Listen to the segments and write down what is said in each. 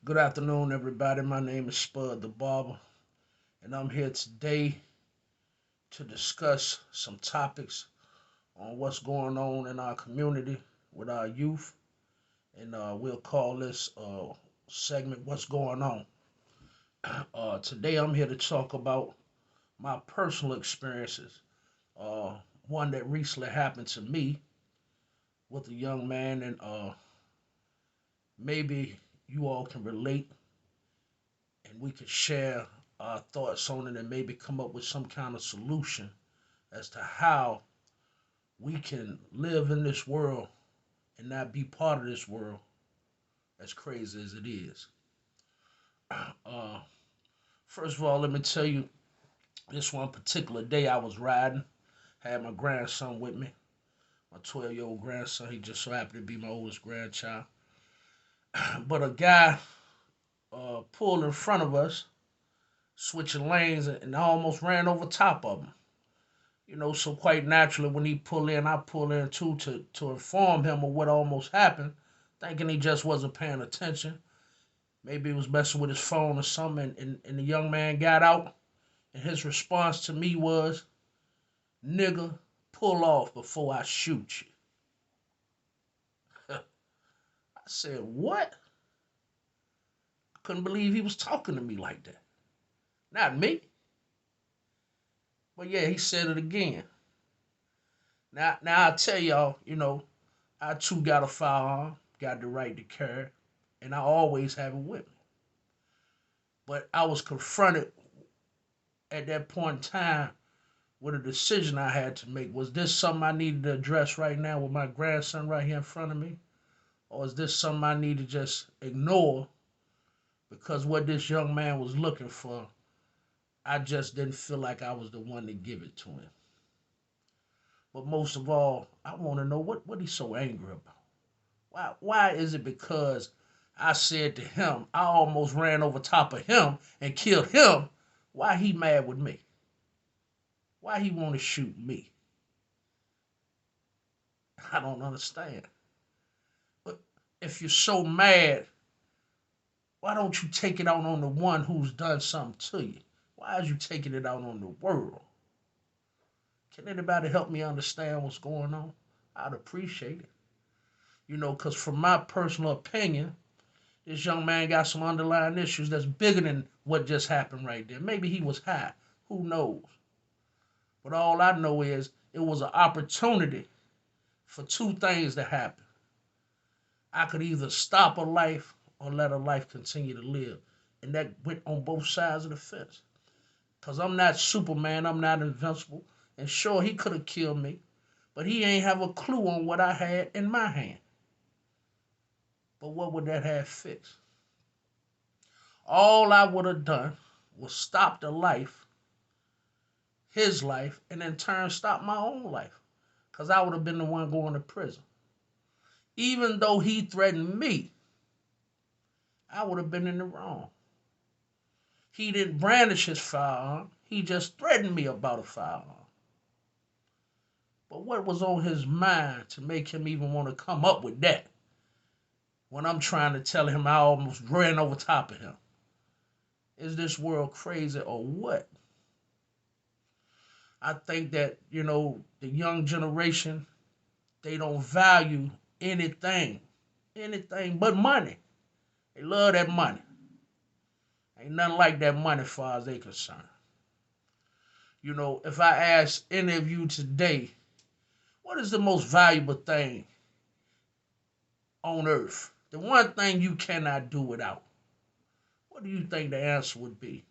Good afternoon, everybody. My name is Spud the Barber, and I'm here today to discuss some topics on what's going on in our community with our youth, and we'll call this segment "What's Going On." Today, I'm here to talk about my personal experiences. Uh, One that recently happened to me with a young man, and maybe you all can relate and we could share our thoughts on it and maybe come up with some kind of solution as to how we can live in this world and not be part of this world as crazy as it is. Uh, First of all, let me tell you this one particular day I was riding, had my grandson with me, my 12-year-old grandson. He just so happened to be my oldest grandchild. But a guy pulled in front of us, switching lanes, and I almost ran over top of him. So quite naturally, when he pull in, I pull in too to inform him of what almost happened, thinking he just wasn't paying attention. Maybe he was messing with his phone or something, and the young man got out, and his response to me was, "Nigga, pull off before I shoot you." I said, "What?" I couldn't believe he was talking to me like that. Not me, but yeah, he said it again. Now I tell y'all, I too got a firearm, got the right to carry, and I always have it with me. But I was confronted at that point in time with a decision I had to make. Was this something I needed to address right now with my grandson right here in front of me? Or is this something I need to just ignore because what this young man was looking for, I just didn't feel like I was the one to give it to him. But most of all, I want to know what he's so angry about. Why is it because I said to him, I almost ran over top of him and killed him? Why he mad with me? Why he want to shoot me? I don't understand. But if you're so mad, why don't you take it out on the one who's done something to you? Why is you taking it out on the world? Can anybody help me understand what's going on? I'd appreciate it. Because from my personal opinion, this young man got some underlying issues that's bigger than what just happened right there. Maybe he was high. Who knows? But all I know is it was an opportunity for two things to happen. I could either stop a life or let a life continue to live. And that went on both sides of the fence. Because I'm not Superman, I'm not invincible. And sure, he could have killed me, but he ain't have a clue on what I had in my hand. But what would that have fixed? All I would have done was stop the life, his life, and in turn stop my own life. Because I would have been the one going to prison. Even though he threatened me, I would have been in the wrong. He didn't brandish his firearm. He just threatened me about a firearm. But what was on his mind to make him even want to come up with that when I'm trying to tell him I almost ran over top of him? Is this world crazy or what? I think that, the young generation, they don't value anything, anything but money. They love that money. Ain't nothing like that money as far as they concerned. If I ask any of you today, what is the most valuable thing on earth? The one thing you cannot do without. What do you think the answer would be?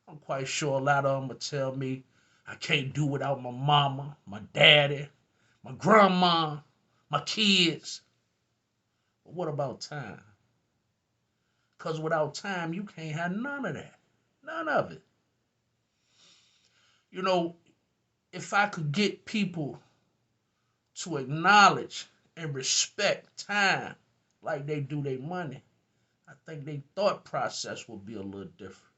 I'm quite sure a lot of them would tell me I can't do without my mama, my daddy, my grandma, my kids. But what about time? Because without time, you can't have none of that. None of it. You know, if I could get people to acknowledge and respect time like they do their money, I think their thought process would be a little different.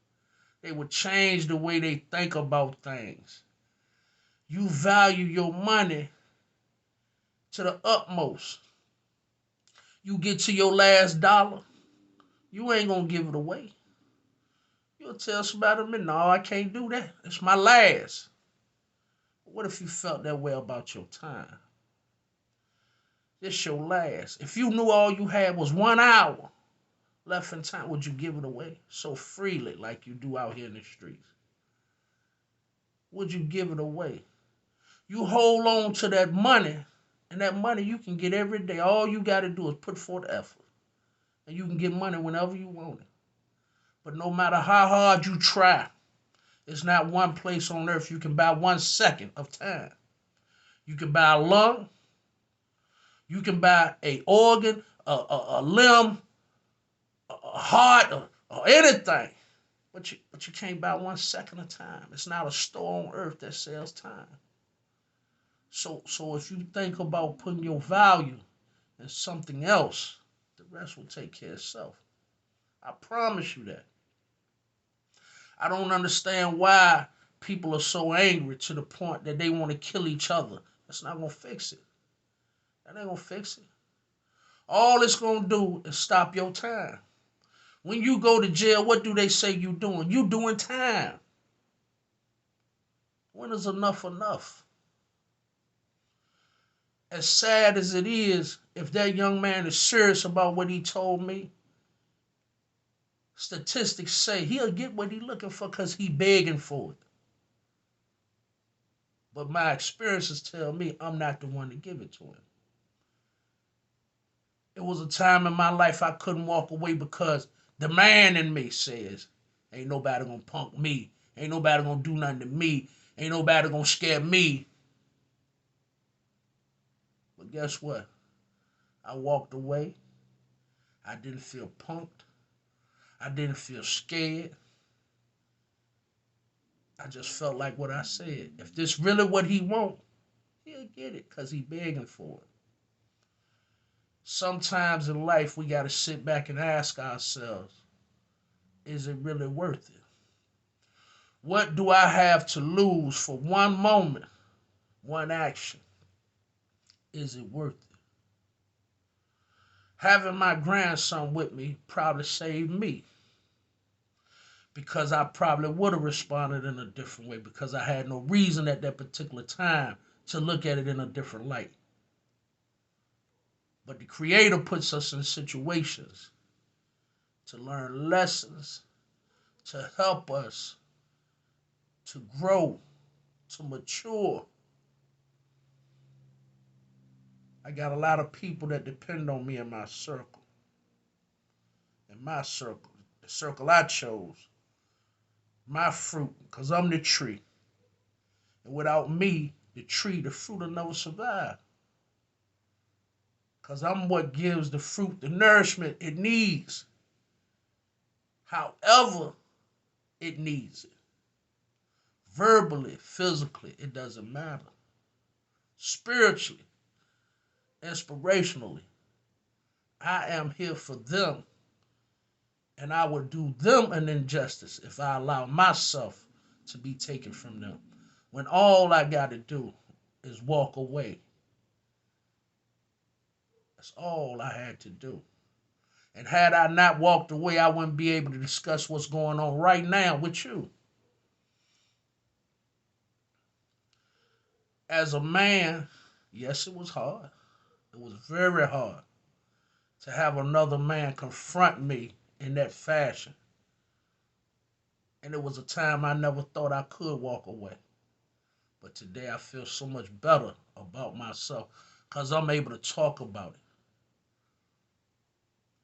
They would change the way they think about things. You value your money to the utmost. You get to your last dollar, You ain't gonna give it away. You'll tell somebody, no, I can't do that. It's my last. What if you felt that way about your time? It's your last. If you knew all you had was 1 hour left in time, would you give it away so freely like you do out here in the streets? Would you give it away? You hold on to that money, and that money you can get every day. All you got to do is put forth effort, and you can get money whenever you want it. But no matter how hard you try, it's not one place on earth you can buy 1 second of time. You can buy a lung, you can buy a organ, a limb, a heart, or anything. But you can't buy 1 second of time. It's not a store on earth that sells time. So if you think about putting your value in something else, the rest will take care of itself. I promise you that. I don't understand why people are so angry to the point that they want to kill each other. That's not gonna fix it. That ain't gonna fix it. All it's gonna do is stop your time. When you go to jail, what do they say you doing? You doing time. When is enough enough? As sad as it is, if that young man is serious about what he told me, statistics say he'll get what he's looking for because he begging for it. But my experiences tell me I'm not the one to give it to him. It was a time in my life I couldn't walk away because the man in me says, ain't nobody gonna punk me. Ain't nobody gonna do nothing to me. Ain't nobody gonna scare me. But guess what? I walked away. I didn't feel punked. I didn't feel scared. I just felt like what I said. If this really what he want, he'll get it because he begging for it. Sometimes in life we got to sit back and ask ourselves, is it really worth it? What do I have to lose for one moment, one action? Is it worth it? Having my grandson with me probably saved me because I probably would have responded in a different way because I had no reason at that particular time to look at it in a different light. But the Creator puts us in situations to learn lessons, to help us to grow, to mature. I got a lot of people that depend on me in my circle. In my circle, the circle I chose, my fruit, because I'm the tree. And without me, the tree, the fruit will never survive. Because I'm what gives the fruit the nourishment it needs. However, it needs it. Verbally, physically, it doesn't matter. Spiritually, inspirationally, I am here for them. And I would do them an injustice if I allow myself to be taken from them. When all I got to do is walk away. That's all I had to do. And had I not walked away, I wouldn't be able to discuss what's going on right now with you. As a man, yes, it was hard. It was very hard to have another man confront me in that fashion. And it was a time I never thought I could walk away. But today I feel so much better about myself because I'm able to talk about it.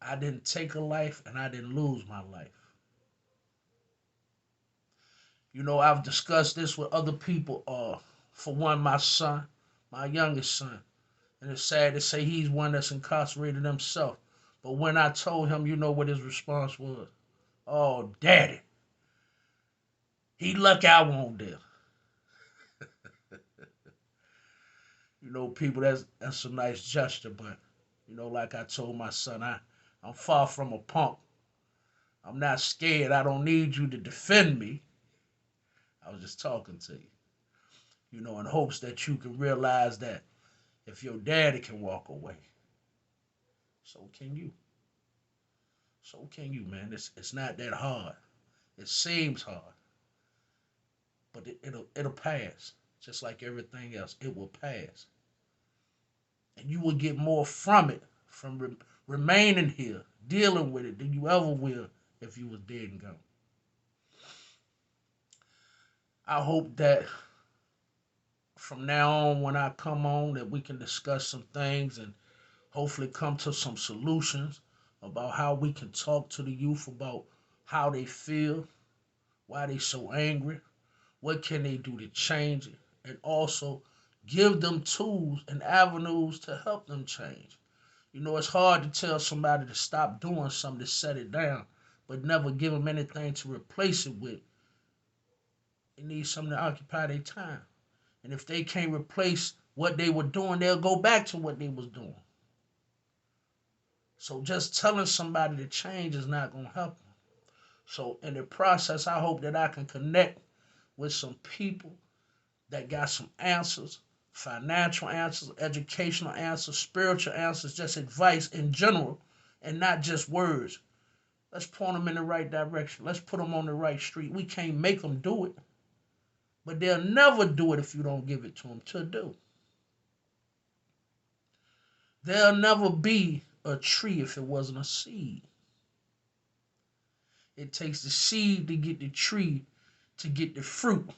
I didn't take a life and I didn't lose my life. You know, I've discussed this with other people. For one, my son, my youngest son. And it's sad to say he's one that's incarcerated himself. But when I told him, you know what his response was? Oh, daddy. He lucky I won't there. You know, people, that's a nice gesture, but you know, like I told my son, I'm far from a punk. I'm not scared. I don't need you to defend me. I was just talking to you. You know, in hopes that you can realize that if your daddy can walk away, so can you. So can you, man. It's not that hard. It seems hard, but it'll pass. Just like everything else, it will pass, and you will get more from it from remaining here, dealing with it than you ever will if you was dead and gone. I hope that from now on, when I come on, that we can discuss some things and hopefully come to some solutions about how we can talk to the youth about how they feel, why they so angry, what can they do to change it, and also give them tools and avenues to help them change. You know, it's hard to tell somebody to stop doing something to set it down, but never give them anything to replace it with. They need something to occupy their time. And if they can't replace what they were doing, they'll go back to what they was doing. So just telling somebody to change is not going to help them. So in the process, I hope that I can connect with some people that got some answers, financial answers, educational answers, spiritual answers, just advice in general, and not just words. Let's point them in the right direction. Let's put them on the right street. We can't make them do it, but they'll never do it if you don't give it to them to do. There'll never be a tree if it wasn't a seed. It takes the seed to get the tree to get the fruit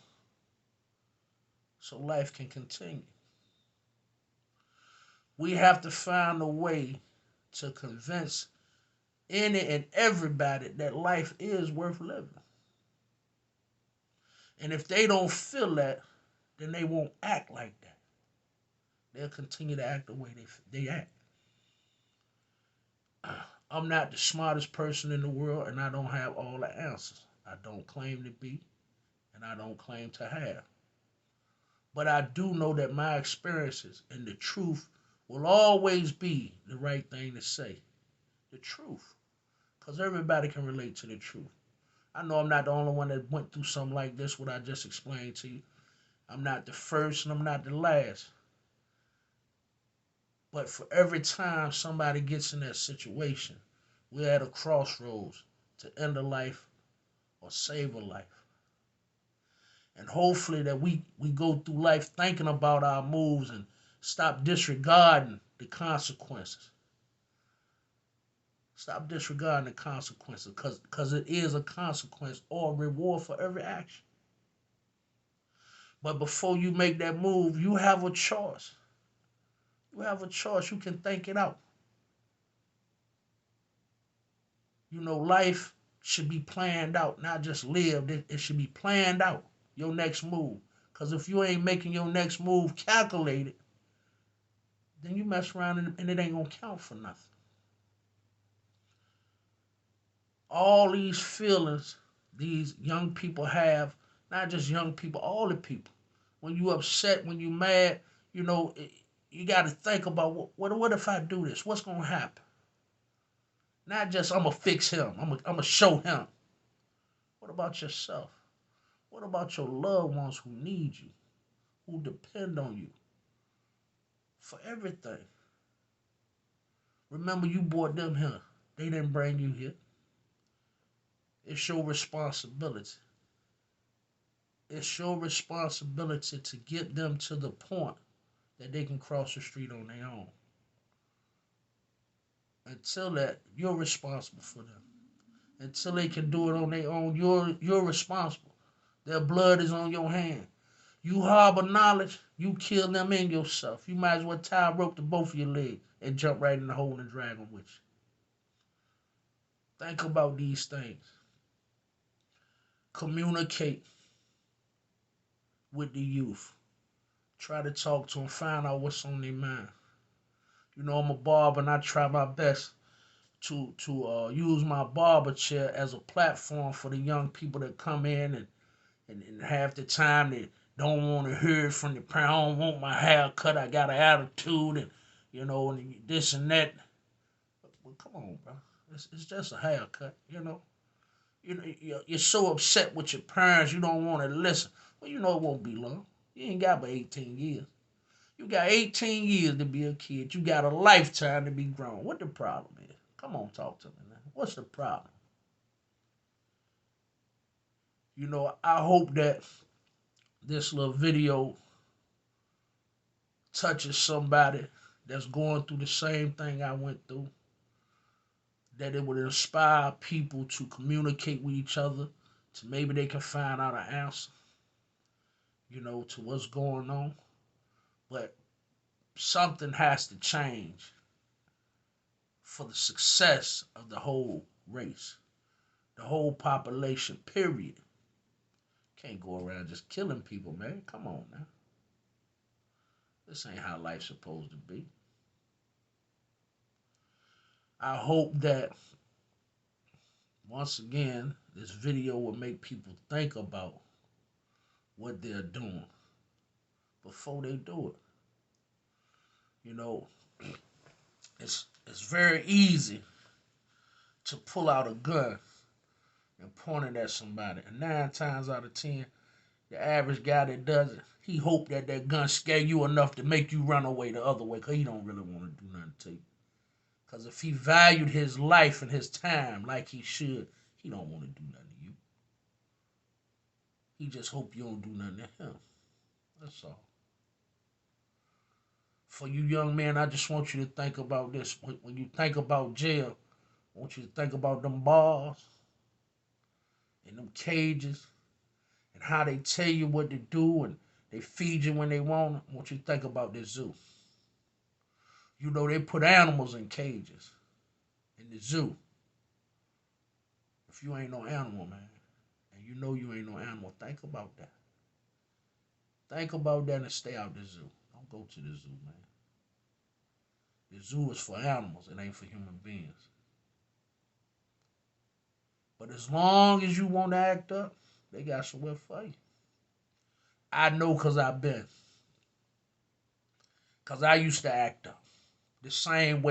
so life can continue. We have to find a way to convince any and everybody that life is worth living. And if they don't feel that, then they won't act like that. They'll continue to act the way they act. I'm not the smartest person in the world, and I don't have all the answers. I don't claim to be, and I don't claim to have. But I do know that my experiences and the truth will always be the right thing to say. The truth. Because everybody can relate to the truth. I know I'm not the only one that went through something like this, what I just explained to you. I'm not the first and I'm not the last. But for every time somebody gets in that situation, we're at a crossroads to end a life or save a life. And hopefully that we go through life thinking about our moves and stop disregarding the consequences. Stop disregarding the consequences because it is a consequence or a reward for every action. But before you make that move, you have a choice. You have a choice. You can think it out. You know, life should be planned out, not just lived. It should be planned out, your next move. Because if you ain't making your next move calculated, then you mess around and it ain't going to count for nothing. All these feelings these young people have, not just young people, all the people. When you upset, when you mad, you know, you got to think about what if I do this? What's going to happen? Not just I'm going to fix him. I'm going to show him. What about yourself? What about your loved ones who need you, who depend on you for everything? Remember, you brought them here. They didn't bring you here. It's your responsibility. It's your responsibility to get them to the point that they can cross the street on their own. Until that, you're responsible for them. Until they can do it on their own, you're responsible. Their blood is on your hand. You harbor knowledge, you kill them in yourself. You might as well tie a rope to both of your legs and jump right in the hole and drag them with you. Think about these things. Communicate with the youth. Try to talk to them, find out what's on their mind. You know, I'm a barber and I try my best to use my barber chair as a platform for the young people that come in and half the time they don't want to hear it from the parent. I don't want my hair cut. I got an attitude and, you know, and this and that. Well, come on, bro. It's just a haircut, you know. You're so upset with your parents, you don't want to listen. Well, you know it won't be long. You ain't got but 18 years. You got 18 years to be a kid. You got a lifetime to be grown. What the problem is? Come on, talk to me now. What's the problem? You know, I hope that this little video touches somebody that's going through the same thing I went through, that it would inspire people to communicate with each other, to maybe they can find out an answer, to what's going on. But something has to change for the success of the whole race, the whole population, period. Can't go around just killing people, man. Come on now. This ain't how life's supposed to be. I hope that once again, this video will make people think about what they're doing before they do it. You know, it's very easy to pull out a gun and point it at somebody. And 9 times out of 10, the average guy that does it, he hope that that gun scare you enough to make you run away the other way, because he don't really want to do nothing to you. Because if he valued his life and his time like he should, he don't want to do nothing to you. He just hope you don't do nothing to him. That's all. For you young men, I just want you to think about this. When you think about jail, I want you to think about them bars and them cages and how they tell you what to do and they feed you when they want it. I want you to think about this zoo. You know, they put animals in cages in the zoo. If you ain't no animal, man, and you know you ain't no animal, think about that. Think about that and stay out the zoo. Don't go to the zoo, man. The zoo is for animals, it ain't for human beings. But as long as you want to act up, they got somewhere for you. I know because I've been. Because I used to act up the same way